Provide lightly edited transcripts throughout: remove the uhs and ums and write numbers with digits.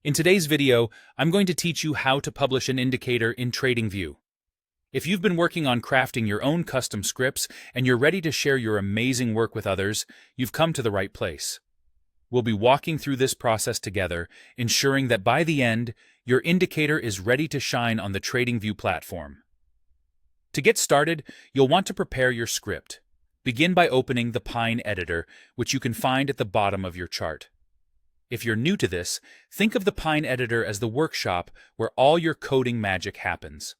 In today's video, I'm going to teach you how to publish an indicator in TradingView. If you've been working on crafting your own custom scripts and you're ready to share your amazing work with others, you've come to the right place. We'll be walking through this process together, ensuring that by the end, your indicator is ready to shine on the TradingView platform. To get started, you'll want to prepare your script. Begin by opening the Pine editor, which you can find at the bottom of your chart. If you're new to this, think of the Pine editor as the workshop where all your coding magic happens.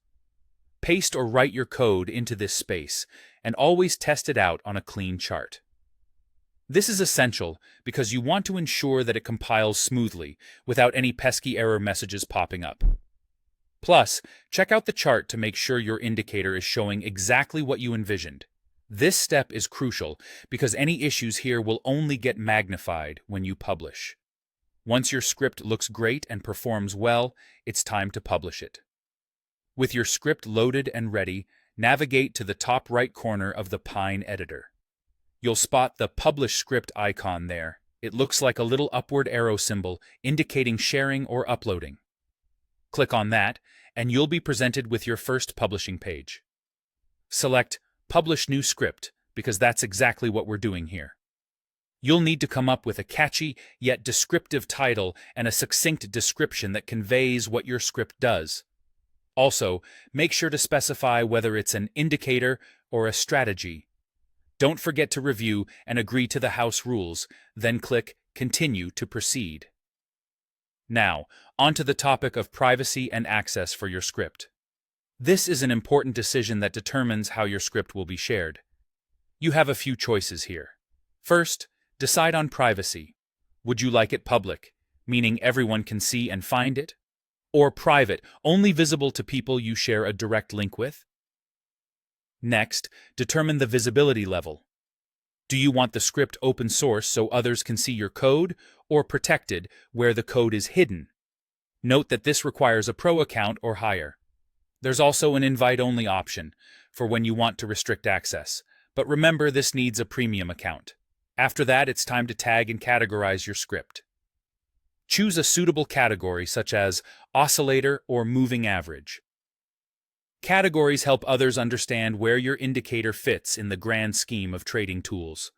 Paste or write your code into this space, and always test it out on a clean chart. This is essential because you want to ensure that it compiles smoothly without any pesky error messages popping up. Plus, check out the chart to make sure your indicator is showing exactly what you envisioned. This step is crucial because any issues here will only get magnified when you publish. Once your script looks great and performs well, it's time to publish it. With your script loaded and ready, navigate to the top right corner of the Pine editor. You'll spot the Publish Script icon there. It looks like a little upward arrow symbol indicating sharing or uploading. Click on that, and you'll be presented with your first publishing page. Select Publish New Script, because that's exactly what we're doing here. You'll need to come up with a catchy yet descriptive title and a succinct description that conveys what your script does. Also, make sure to specify whether it's an indicator or a strategy. Don't forget to review and agree to the house rules, then click Continue to proceed. Now, onto the topic of privacy and access for your script. This is an important decision that determines how your script will be shared. You have a few choices here. First, decide on privacy. Would you like it public, meaning everyone can see and find it? Or private, only visible to people you share a direct link with? Next, determine the visibility level. Do you want the script open source so others can see your code, or protected where the code is hidden? Note that this requires a pro account or higher. There's also an invite-only option for when you want to restrict access, but remember this needs a premium account. After that, it's time to tag and categorize your script. Choose a suitable category such as oscillator or moving average. Categories help others understand where your indicator fits in the grand scheme of trading tools.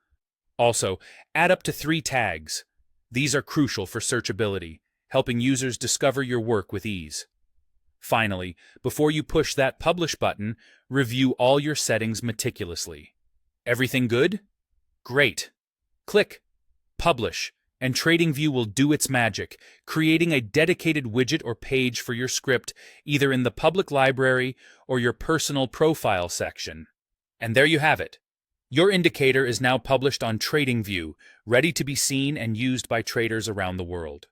Also, add up to 3 tags. These are crucial for searchability, helping users discover your work with ease. Finally, before you push that publish button, review all your settings meticulously. Everything good? Great. Click Publish, and TradingView will do its magic, creating a dedicated widget or page for your script either in the public library or your personal profile section. And there you have it. Your indicator is now published on TradingView, ready to be seen and used by traders around the world.